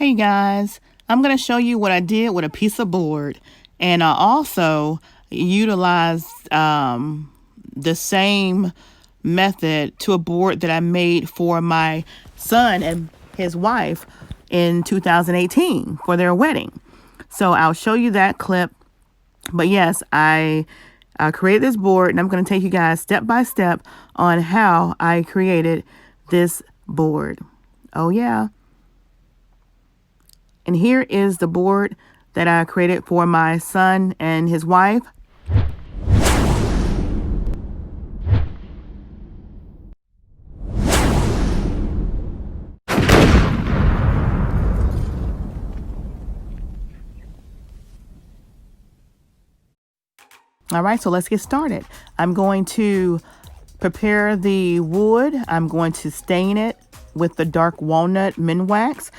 Hey guys, I'm going to show you what I did with a piece of board, and I also utilized the same method to a board that I made for my son and his wife in 2018 for their wedding. So I'll show you that clip. But yes, I created this board, and I'm going to take you guys step by step on how I created this board. Oh yeah. And here is the board that I created for my son and his wife. All right, so let's get started. I'm going to prepare the wood. I'm going to stain it with the dark walnut Minwax.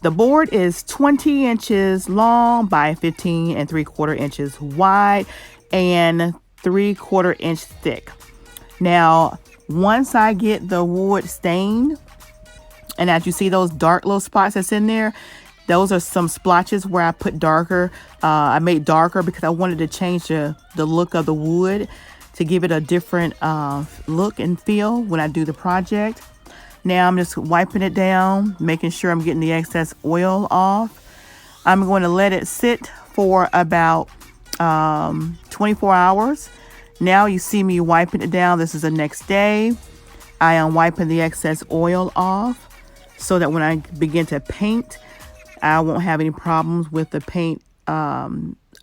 The board is 20 inches long by 15 3/4 inches wide and 3/4 inch thick. Now, once I get the wood stained, and as you see those dark little spots that's in there, those are some splotches where I put darker. I made darker because I wanted to change the look of the wood to give it a different look and feel when I do the project. Now I'm just wiping it down, making sure I'm getting the excess oil off. I'm going to let it sit for about 24 hours. Now you see me wiping it down. This is the next day. I am wiping the excess oil off so that when I begin to paint, I won't have any problems with the paint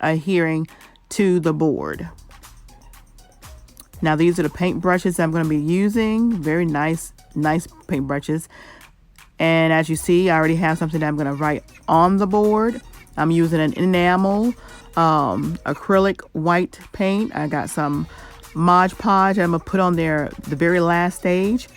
adhering to the board. Now these are the paint brushes I'm going to be using. Very nice paint brushes. And as you see, I already have something that I'm going to write on the board. I'm using an enamel acrylic white paint. I got some Mod Podge I'm going to put on there the very last stage.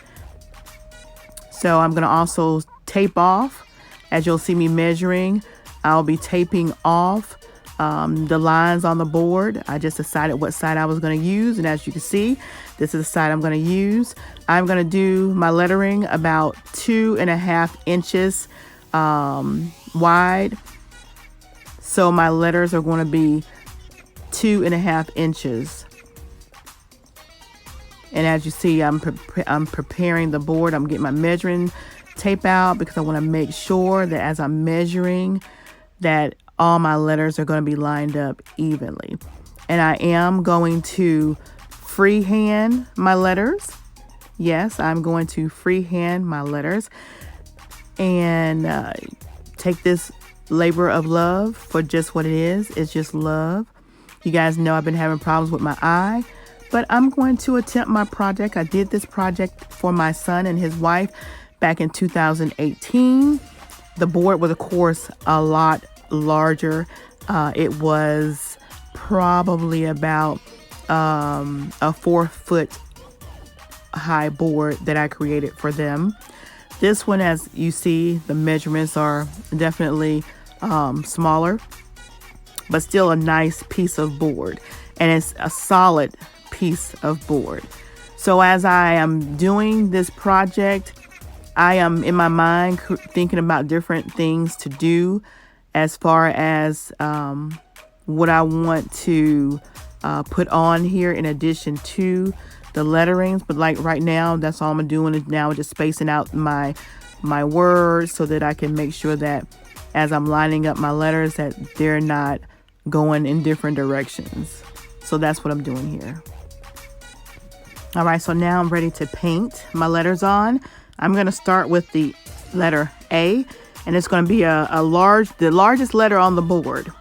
So I'm going to also tape off. As you'll see me measuring, I'll be taping off the lines on the board. I just decided what side I was going to use, and as you can see, this is the side I'm going to use. I'm going to do my lettering about 2.5 inches wide. So my letters are going to be 2.5 inches. And as you see, I'm preparing the board. I'm getting my measuring tape out because I want to make sure that as I'm measuring that all my letters are going to be lined up evenly. And I am going to freehand my letters. Yes, I'm going to freehand my letters and take this labor of love for just what it is. It's just love. You guys know I've been having problems with my eye, but I'm going to attempt my project. I did this project for my son and his wife back in 2018. The board was, of course, a lot larger. It was probably about a 4-foot high board that I created for them. This one, as you see, the measurements are definitely smaller, but still a nice piece of board, and it's a solid piece of board. So as I am doing this project, I am in my mind thinking about different things to do as far as what I want to put on here in addition to the letterings. But like right now, that's all I'm doing is now just spacing out my words so that I can make sure that as I'm lining up my letters that they're not going in different directions. So that's what I'm doing here. All right, so now I'm ready to paint my letters on. I'm going to start with the letter A, and it's going to be the largest letter on the board.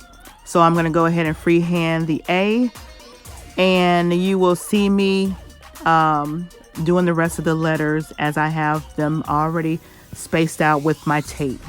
So I'm going to go ahead and freehand the A, and you will see me doing the rest of the letters as I have them already spaced out with my tape.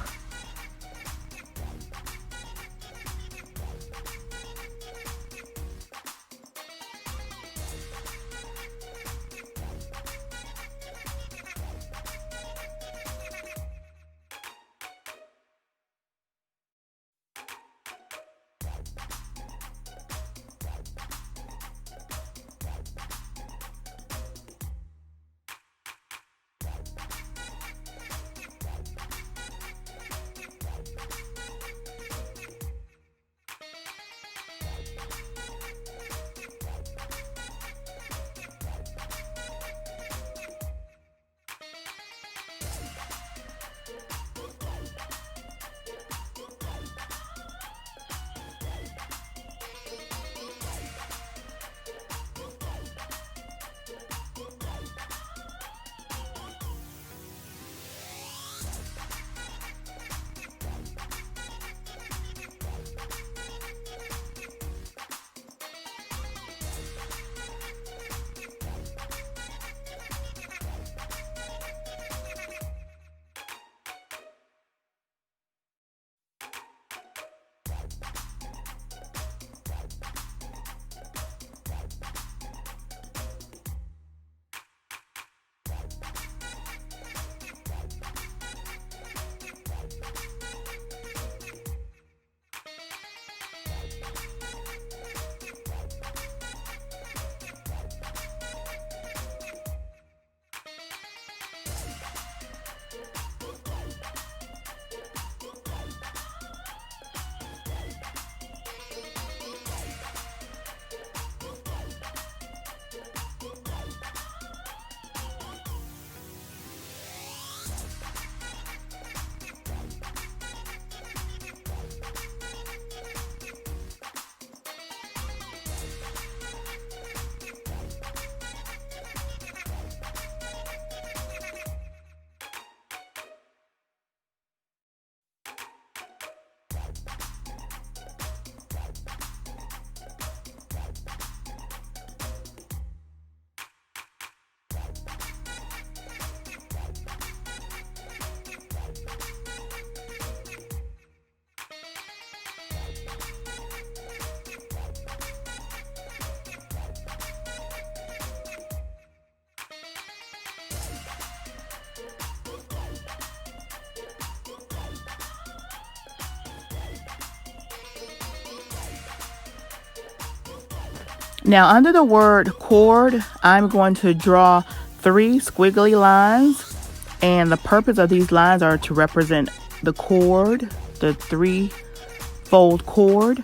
Now under the word cord, I'm going to draw 3 squiggly lines, and the purpose of these lines are to represent the cord, the 3-fold cord.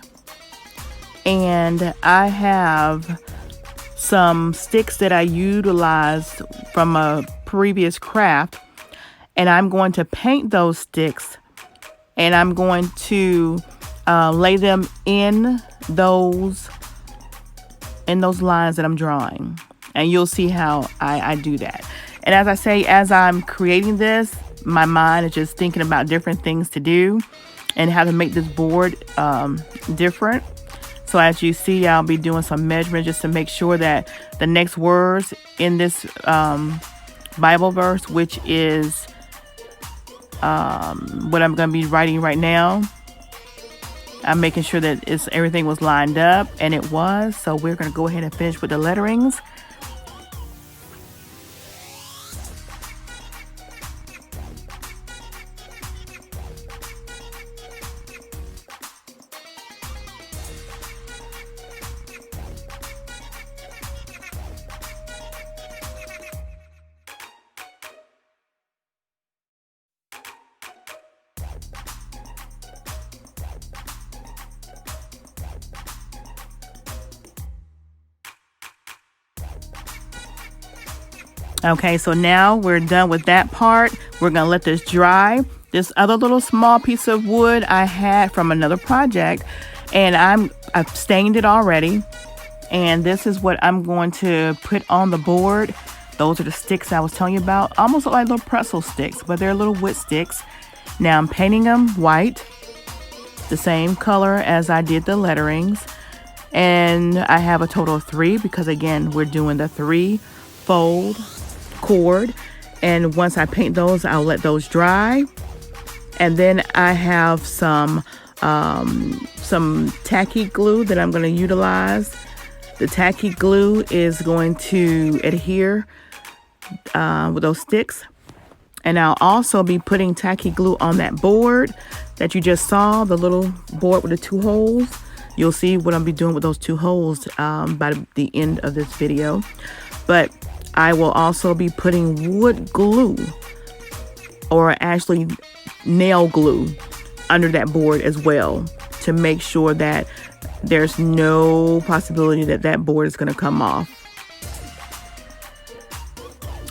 And I have some sticks that I utilized from a previous craft, and I'm going to paint those sticks, and I'm going to lay them in those lines that I'm drawing, and you'll see how I do that. And as I say, as I'm creating this, my mind is just thinking about different things to do and how to make this board different. So as you see, I'll be doing some measurements just to make sure that the next words in this Bible verse, which is what I'm going to be writing right now, I'm making sure that everything was lined up, and it was. So we're going to go ahead and finish with the letterings. Okay, so now we're done with that part. We're going to let this dry. This other little small piece of wood I had from another project, and I've stained it already. And this is what I'm going to put on the board. Those are the sticks I was telling you about. Almost look like little pretzel sticks, but they're little wood sticks. Now I'm painting them white, the same color as I did the letterings. And I have a total of 3 because, again, we're doing the 3-fold cord. And once I paint those, I'll let those dry. And then I have some tacky glue that I'm going to utilize. The tacky glue is going to adhere with those sticks. And I'll also be putting tacky glue on that board that you just saw, the little board with the 2 holes. You'll see what I'll be doing with those 2 holes by the end of this video. But I will also be putting wood glue, or actually nail glue, under that board as well, to make sure that there's no possibility that that board is going to come off.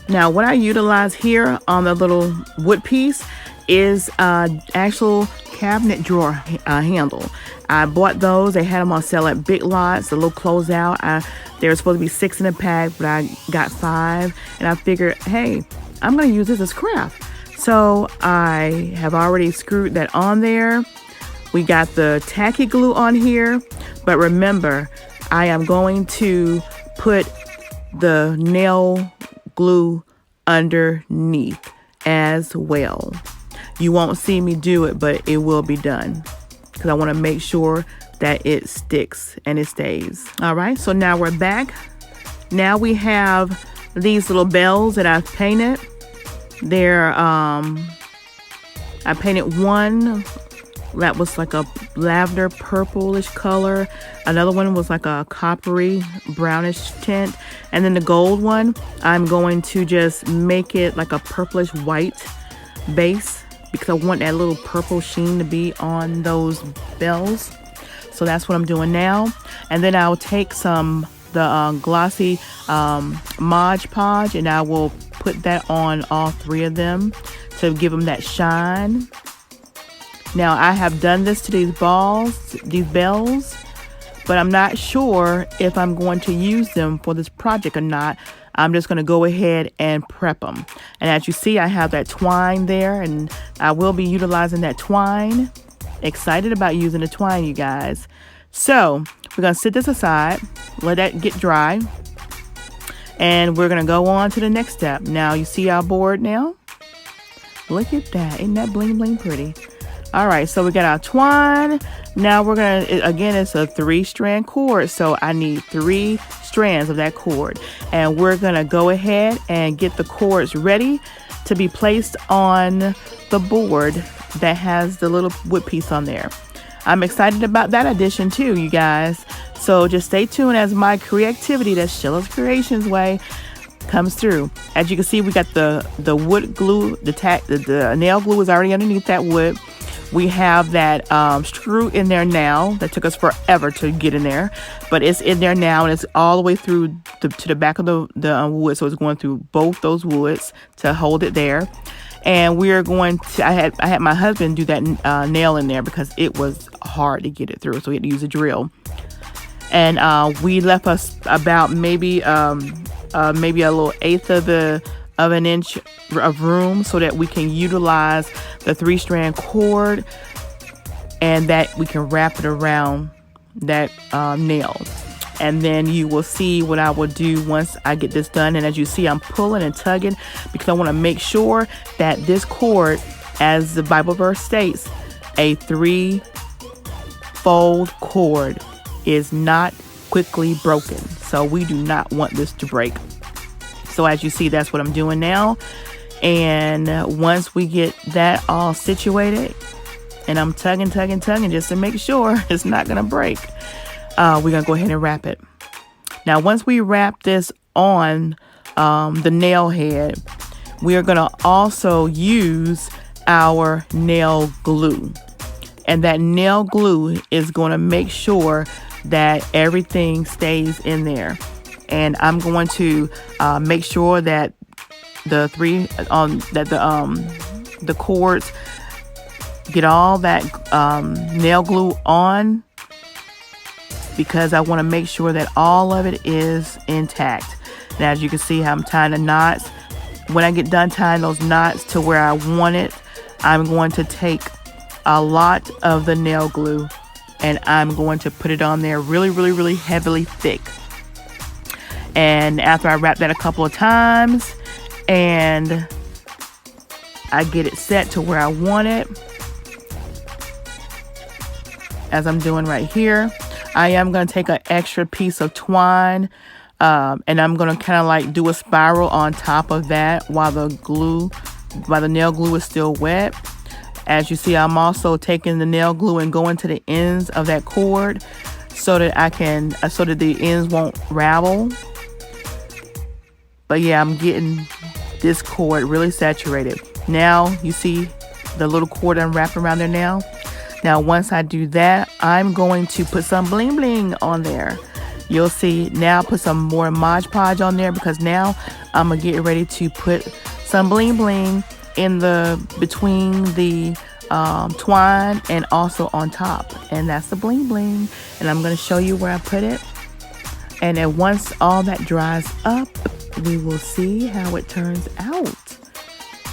Now, what I utilize here on the little wood piece is actual cabinet drawer handle. I bought those. They had them on sale at Big Lots, a little closeout. They were supposed to be 6 in a pack, but I got 5. And I figured, hey, I'm going to use this as craft. So I have already screwed that on there. We got the tacky glue on here. But remember, I am going to put the nail glue underneath as well. You won't see me do it, but it will be done, because I want to make sure that it sticks and it stays. All right, so now we're back. Now we have these little bells that I've painted. They're I painted one that was like a lavender purplish color. Another one was like a coppery brownish tint. And then the gold one, I'm going to just make it like a purplish white base, because I want that little purple sheen to be on those bells. So that's what I'm doing now. And then I'll take the glossy Mod Podge, and I will put that on all 3 of them to give them that shine. Now I have done this to these bells, but I'm not sure if I'm going to use them for this project or not. I'm just going to go ahead and prep them. And as you see, I have that twine there, and I will be utilizing that twine. Excited about using the twine, you guys. So we're going to set this aside, let that get dry, and we're going to go on to the next step. Now you see our board now? Look at that. Isn't that bling bling pretty? All right, so we got our twine. Now we're going to, again, it's a 3-strand cord, so I need 3 strands of that cord. And we're going to go ahead and get the cords ready to be placed on the board that has the little wood piece on there. I'm excited about that addition too, you guys. So just stay tuned as my creativity, that's Sheila's Creations way, comes through. As you can see, we got the wood glue, the nail glue is already underneath that wood. We have that screw in there now. That took us forever to get in there, but it's in there now, and it's all the way through to the back of the wood. So it's going through both those woods to hold it there. And we are going to, I had my husband do that nail in there because it was hard to get it through. So we had to use a drill. And we left us about maybe a little eighth of an inch of room so that we can utilize the 3-strand cord and that we can wrap it around that nail. And then you will see what I will do once I get this done. And as you see, I'm pulling and tugging because I want to make sure that this cord, as the Bible verse states, a 3-fold cord is not quickly broken. So we do not want this to break. So as you see, that's what I'm doing now. And once we get that all situated, and I'm tugging just to make sure it's not going to break, we're going to go ahead and wrap it. Now, once we wrap this on the nail head, we are going to also use our nail glue. And that nail glue is going to make sure that everything stays in there. And I'm going to make sure that the cords get all that nail glue on, because I want to make sure that all of it is intact. And as you can see, I'm tying the knots. When I get done tying those knots to where I want it, I'm going to take a lot of the nail glue and I'm going to put it on there really heavily thick. And after I wrap that a couple of times and I get it set to where I want it, as I'm doing right here, I am going to take an extra piece of twine and I'm going to kind of like do a spiral on top of that while the nail glue is still wet. As you see, I'm also taking the nail glue and going to the ends of that cord so that the ends won't ravel. But yeah, I'm getting this cord really saturated. Now you see the little cord I'm wrapping around there now. Now, once I do that, I'm going to put some bling bling on there. You'll see now, put some more Mod Podge on there because now I'm gonna get ready to put some bling bling in between the twine and also on top, and that's the bling bling. And I'm gonna show you where I put it. And then once all that dries up, we will see how it turns out.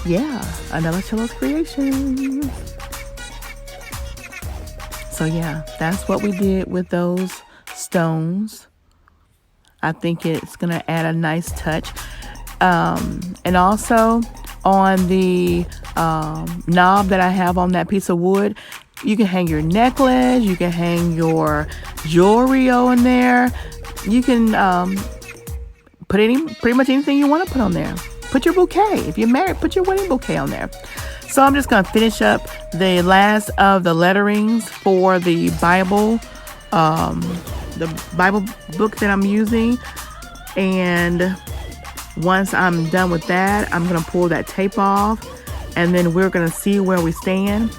Yeah, another Sheila's Creations. So yeah, that's what we did with those stones. I think it's gonna add a nice touch. And also on the knob that I have on that piece of wood, you can hang your necklace, you can hang your jewelry on there. You can put pretty much anything you want to put on there. Put your bouquet. If you're married, put your wedding bouquet on there. So I'm just going to finish up the last of the letterings for the Bible book that I'm using. And once I'm done with that, I'm going to pull that tape off, and then we're going to see where we stand.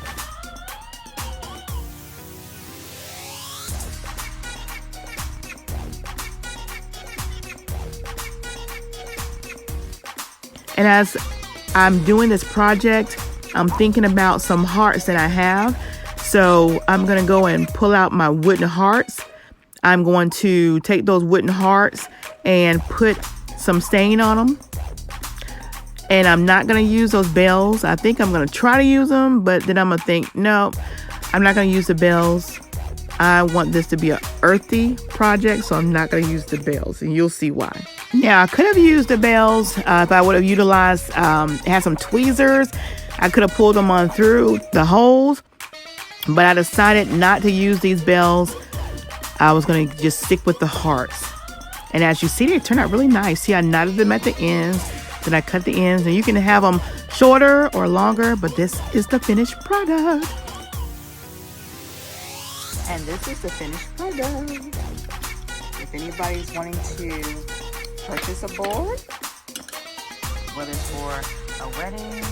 And as I'm doing this project, I'm thinking about some hearts that I have. So I'm going to go and pull out my wooden hearts. I'm going to take those wooden hearts and put some stain on them. And I'm not going to use those bells. I think I'm going to try to use them, but then I'm going to think, no, I'm not going to use the bells. I want this to be an earthy project, so I'm not going to use the bells, and you'll see why. Now, I could have used the bells if I would have utilized, had some tweezers. I could have pulled them on through the holes, but I decided not to use these bells. I was going to just stick with the hearts. And as you see, they turn out really nice. See, I knotted them at the ends, then I cut the ends, and you can have them shorter or longer, but this is the finished product. And this is the finished product. if anybody's wanting to purchase a board, whether it's for a wedding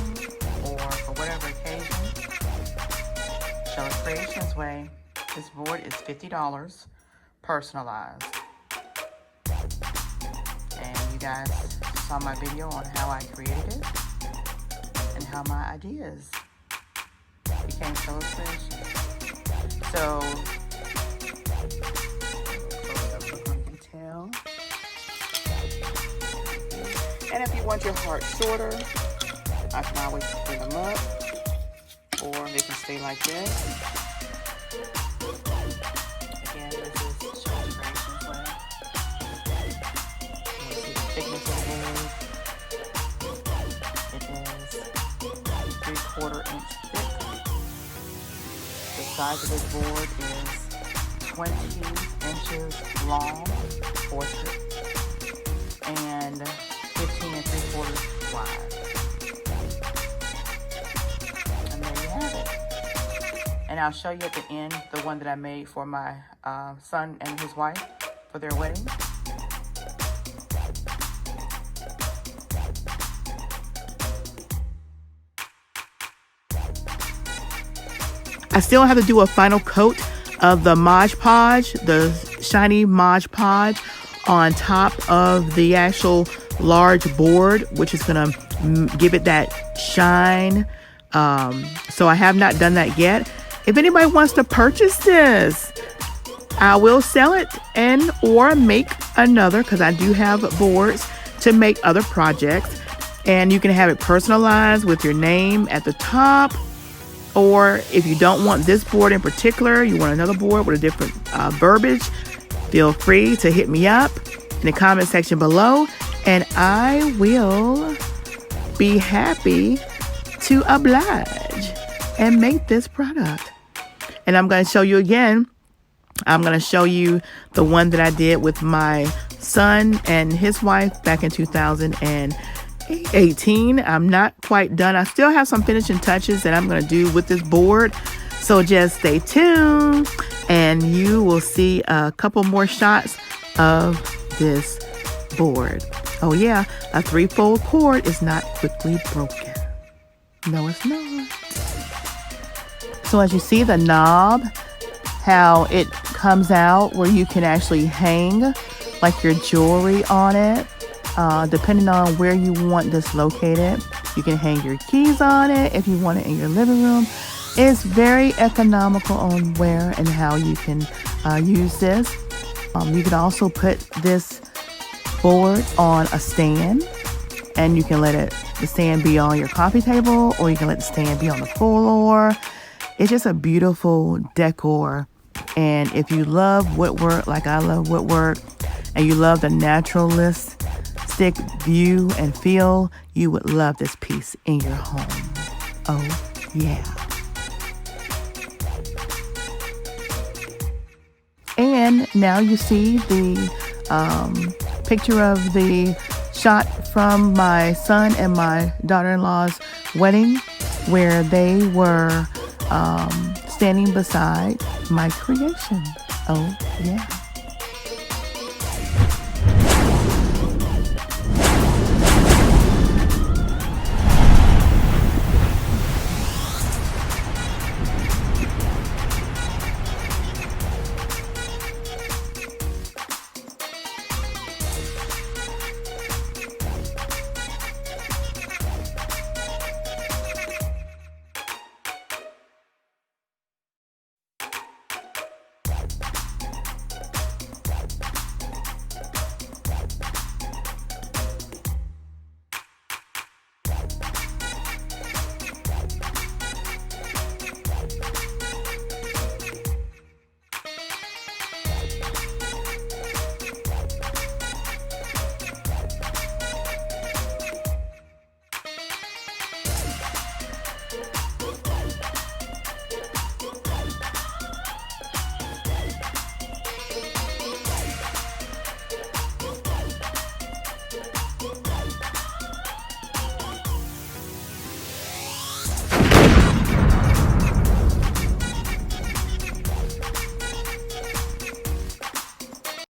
or for whatever occasion, Show It Creations Way. This board is $50, personalized. And you guys saw my video on how I created it and how my ideas became so efficient. So, close up so you can tell. And if you want your heart shorter, I can always bring them up, or they can stay like this. Again, this is Show It Creations Way. You see the thickness of it is 3/4 inch thick. The size of this board is 20 inches long, portrait, and 15 3/4 wide. And there you have it. And I'll show you at the end the one that I made for my son and his wife for their wedding. I still have to do a final coat of the Mod Podge, the shiny Mod Podge, on top of the actual large board, which is gonna give it that shine. So I have not done that yet. If anybody wants to purchase this, I will sell it and or make another, because I do have boards to make other projects. And you can have it personalized with your name at the top. Or if you don't want this board in particular, you want another board with a different verbiage, feel free to hit me up in the comment section below, and I will be happy to oblige and make this product. And I'm going to show you again. I'm going to show you the one that I did with my son and his wife back in 2018. I'm not quite done. I still have some finishing touches that I'm going to do with this board. So just stay tuned and you will see a couple more shots of this board. Oh yeah, a 3-fold cord is not quickly broken. No, it's not. So as you see the knob, how it comes out where you can actually hang like your jewelry on it. Depending on where you want this located, you can hang your keys on it if you want it in your living room. It's very economical on where and how you can use this. You can also put this board on a stand, and you can let the stand be on your coffee table, or you can let the stand be on the floor. It's just a beautiful decor. And if you love woodwork like I love woodwork, and you love the naturalistic view and feel, you would love this piece in your home. Oh yeah. And now you see the picture of the shot from my son and my daughter-in-law's wedding, where they were standing beside my creation. Oh yeah.